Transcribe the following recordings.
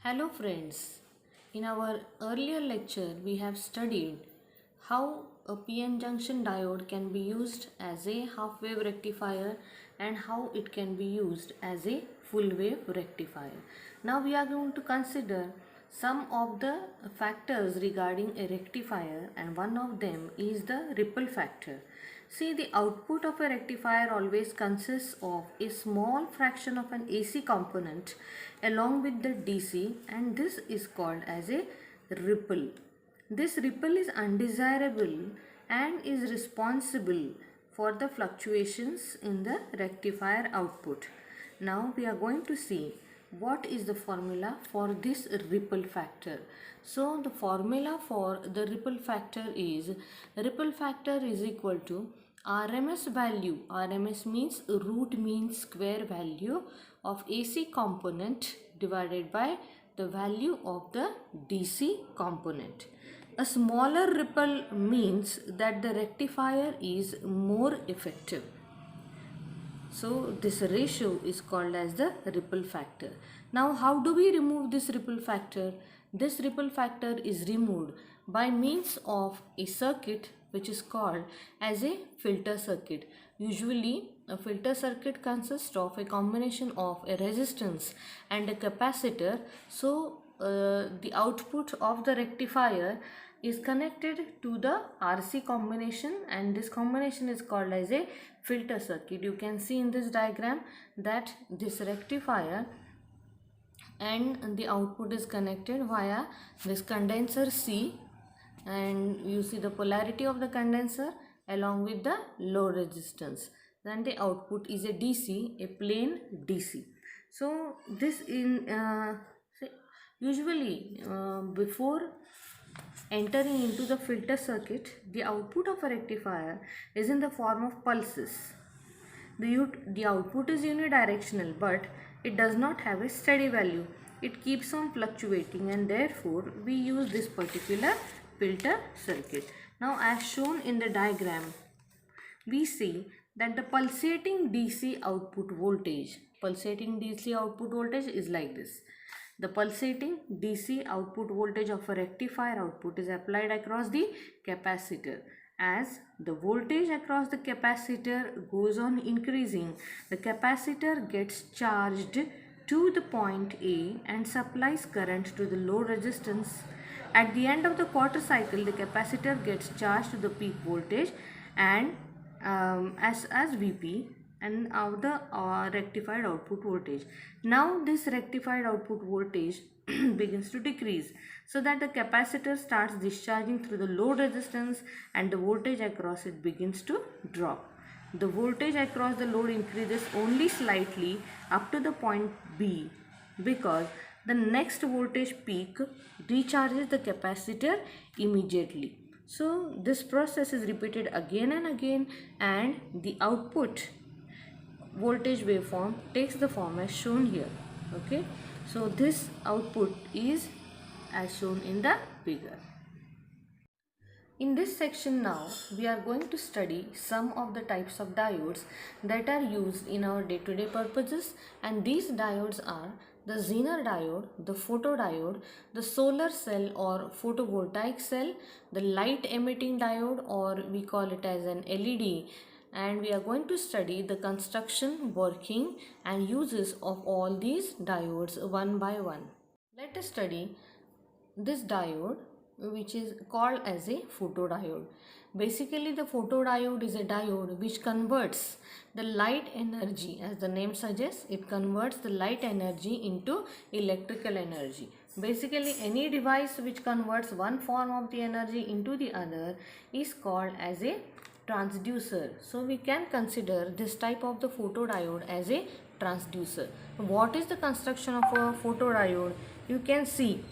Hello friends, in our earlier lecture we have studied how a PN junction diode can be used as a half wave rectifier and how it can be used as a full wave rectifier. Now we are going to consider some of the factors regarding a rectifier, and one of them is the ripple factor. See, the output of a rectifier always consists of a small fraction of an AC component along with the DC, and this is called as a ripple. This ripple is undesirable and is responsible for the fluctuations in the rectifier output. Now we are going to see what is the formula for this ripple factor. So the formula for the ripple factor is equal to RMS value. RMS means root mean square value of AC component divided by the value of the DC component. A smaller ripple means that the rectifier is more effective. So this ratio is called as the ripple factor. Now how do we remove this ripple factor? This ripple factor is removed by means of a circuit which is called as a filter circuit. Usually a filter circuit consists of a combination of a resistance and a capacitor. So the output of the rectifier is connected to the RC combination, and this combination is called as a filter circuit. You can see in this diagram that this rectifier and the output is connected via this condenser C, and you see the polarity of the condenser along with the load resistance. Then the output is a DC, a plain DC. So this usually before entering into the filter circuit, the output of a rectifier is in the form of pulses. The output is unidirectional, but it does not have a steady value. It keeps on fluctuating, and therefore we use this particular filter circuit. Now as shown in the diagram, we see that the pulsating DC output voltage is like this. The pulsating DC output voltage of a rectifier output is applied across the capacitor. As the voltage across the capacitor goes on increasing, the capacitor gets charged to the point A and supplies current to the load resistance. At the end of the quarter cycle, the capacitor gets charged to the peak voltage and as Vp, and now the rectified output voltage. Now this rectified output voltage begins to decrease, so that the capacitor starts discharging through the load resistance and the voltage across it begins to drop. The voltage across the load increases only slightly up to the point B, because the next voltage peak recharges the capacitor immediately. So this process is repeated again and again, and the output voltage waveform takes the form as shown here. Okay, so this output is as shown in the figure. In this section now, we are going to study some of the types of diodes that are used in our day-to-day purposes, and these diodes are the Zener diode, the photodiode, the solar cell or photovoltaic cell, the light emitting diode, or we call it as an LED, and we are going to study the construction, working and uses of all these diodes one by one. Let us study this diode, which is called as a photodiode. Basically, the photodiode is a diode which converts the light energy, as the name suggests, it converts the light energy into electrical energy. Basically, any device which converts one form of the energy into the other is called as a transducer. So we can consider this type of the photodiode as a transducer. What is the construction of a photodiode? You can see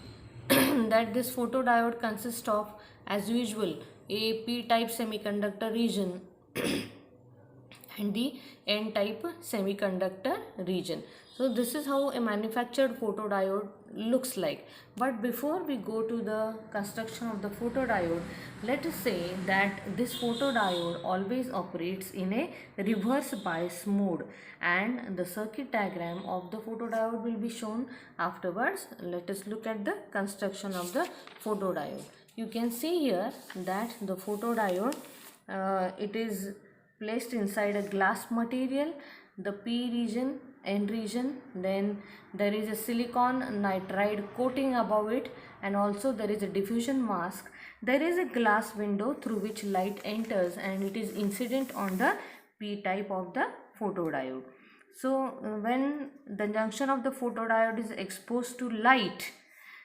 that this photodiode consists of, as usual, a p-type semiconductor region and the n-type semiconductor region. So this is how a manufactured photodiode looks like. But before we go to the construction of the photodiode, let us say that this photodiode always operates in a reverse bias mode, and the circuit diagram of the photodiode will be shown afterwards. Let us look at the construction of the photodiode. You can see here that the photodiode it is placed inside a glass material, the P region, N region, then there is a silicon nitride coating above it, and also there is a diffusion mask. There is a glass window through which light enters, and it is incident on the P type of the photodiode. So when the junction of the photodiode is exposed to light,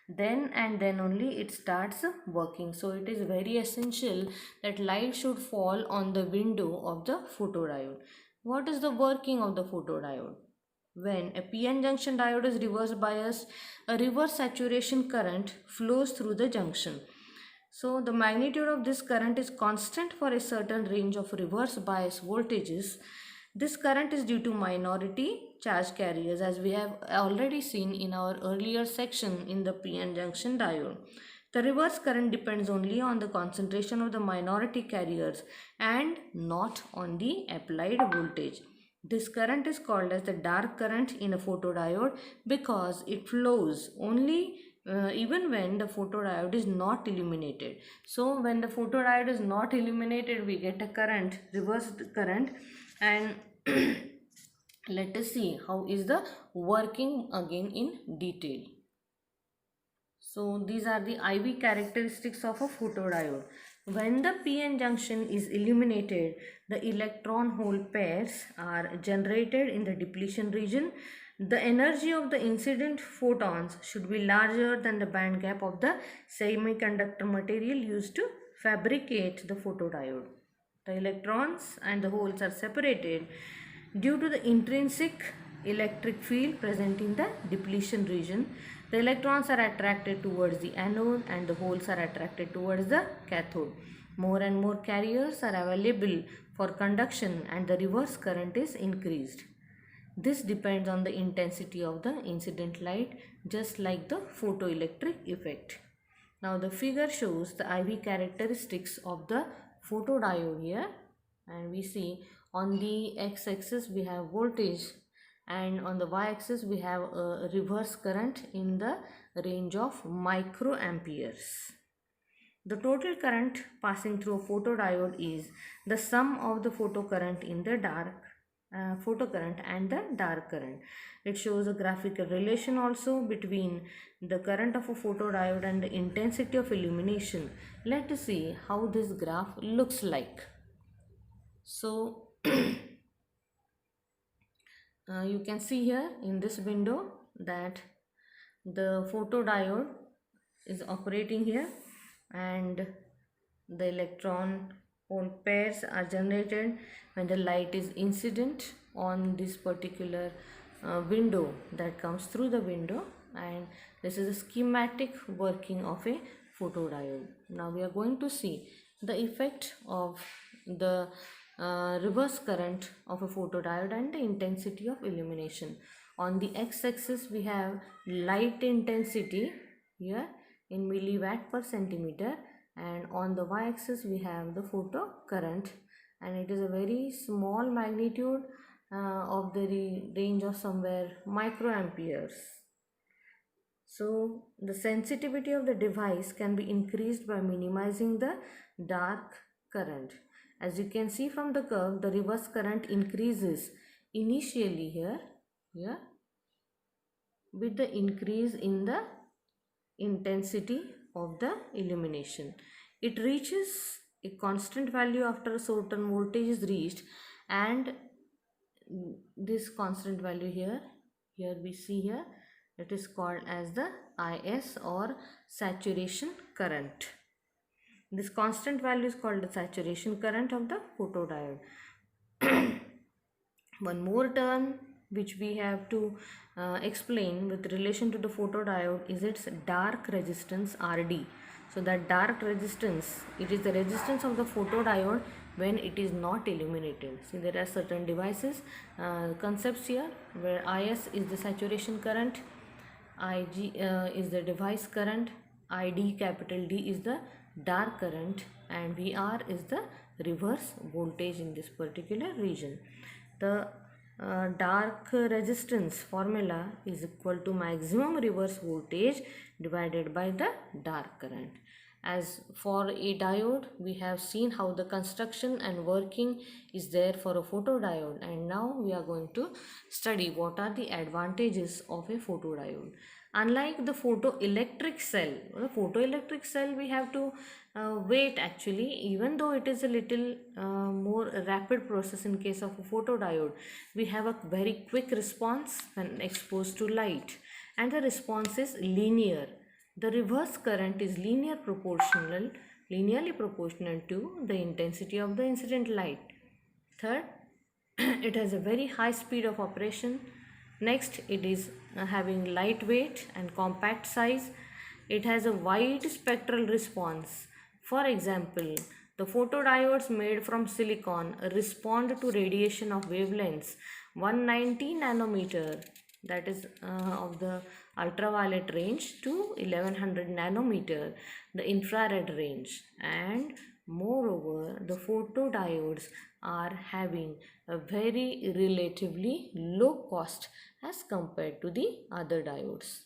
then and then only it starts working. So it is very essential that light should fall on the window of the photodiode. What is the working of the photodiode? When a PN junction diode is reverse biased, a reverse saturation current flows through the junction. So the magnitude of this current is constant for a certain range of reverse bias voltages. This current is due to minority charge carriers, as we have already seen in our earlier section in the PN junction diode. The reverse current depends only on the concentration of the minority carriers and not on the applied voltage. This current is called as the dark current in a photodiode because it flows only even when the photodiode is not illuminated. So when the photodiode is not illuminated, we get a current, reversed current, and let us see how is the working again in detail. So these are the IV characteristics of a photodiode. When the PN junction is illuminated, the electron hole pairs are generated in the depletion region. The energy of the incident photons should be larger than the band gap of the semiconductor material used to fabricate the photodiode. The electrons and the holes are separated due to the intrinsic electric field present in the depletion region. The electrons are attracted towards the anode and the holes are attracted towards the cathode. More and more carriers are available for conduction and the reverse current is increased. This depends on the intensity of the incident light, just like the photoelectric effect. Now the figure shows the IV characteristics of the photodiode here, and we see on the x-axis we have voltage and on the y-axis we have a reverse current in the range of microamperes. The total current passing through a photodiode is the sum of the photocurrent in the photocurrent and the dark current. It shows a graphical relation also between the current of a photodiode and the intensity of illumination. Let us see how this graph looks like. So you can see here in this window that the photodiode is operating here and the electron hole pairs are generated when the light is incident on this particular window that comes through the window, and this is a schematic working of a photodiode. Now we are going to see the effect of the reverse current of a photodiode and the intensity of illumination. On the x-axis we have light intensity here in milliwatt per centimeter, and on the y-axis we have the photo current, and it is a very small magnitude of the range of somewhere microamperes. So the sensitivity of the device can be increased by minimizing the dark current. As you can see from the curve, the reverse current increases initially here with the increase in the intensity of the illumination. It reaches a constant value after a certain voltage is reached, and this constant value here we see here, it is called as the IS or saturation current. This constant value is called the saturation current of the photodiode. One more term which we have to explain with relation to the photodiode is its dark resistance RD. So that dark resistance, it is the resistance of the photodiode when it is not illuminated. See, there are certain devices, concepts here, where IS is the saturation current, IG is the device current, ID capital D is the dark current, and VR is the reverse voltage in this particular region. The dark resistance formula is equal to maximum reverse voltage divided by the dark current. As for a diode, we have seen how the construction and working is there for a photodiode, and now we are going to study what are the advantages of a photodiode. Unlike the photoelectric cell, we have to wait actually, even though it is a little more rapid process in case of a photodiode. We have a very quick response when exposed to light, and the response is linear. The reverse current is linearly proportional to the intensity of the incident light. Third, it has a very high speed of operation. Next, it is having lightweight and compact size. It has a wide spectral response. For example, the photodiodes made from silicon respond to radiation of wavelengths 190 nanometer, that is of the ultraviolet range, to 1100 nanometer, the infrared range. And moreover, the photodiodes are having a very relatively low cost as compared to the other diodes.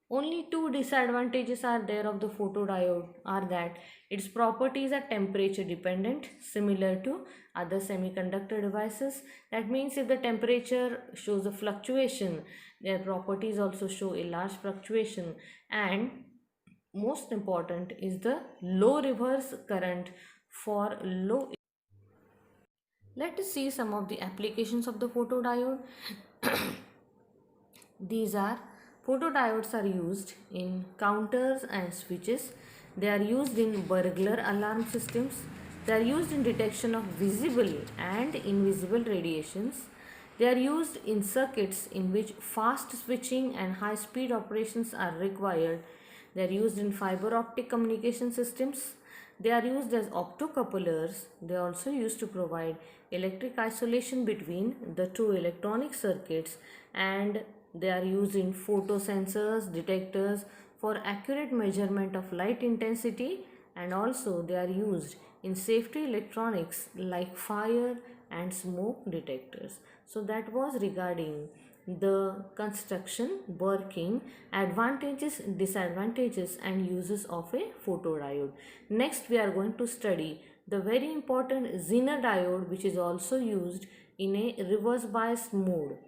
Only two disadvantages are there of the photodiode are that its properties are temperature dependent, similar to other semiconductor devices. That means if the temperature shows a fluctuation, their properties also show a large fluctuation. And most important is the low reverse current for low. Let us see some of the applications of the photodiode. These are photodiodes are used in counters and switches. They are used in burglar alarm systems. They are used in detection of visible and invisible radiations. They are used in circuits in which fast switching and high speed operations are required. They are used in fiber optic communication systems. They are used as optocouplers. They are also used to provide electric isolation between the two electronic circuits, and they are used in photosensors, detectors for accurate measurement of light intensity, and also they are used in safety electronics like fire and smoke detectors. So that was regarding the construction, working, advantages, disadvantages and uses of a photodiode. Next we are going to study the very important Zener diode, which is also used in a reverse bias mode.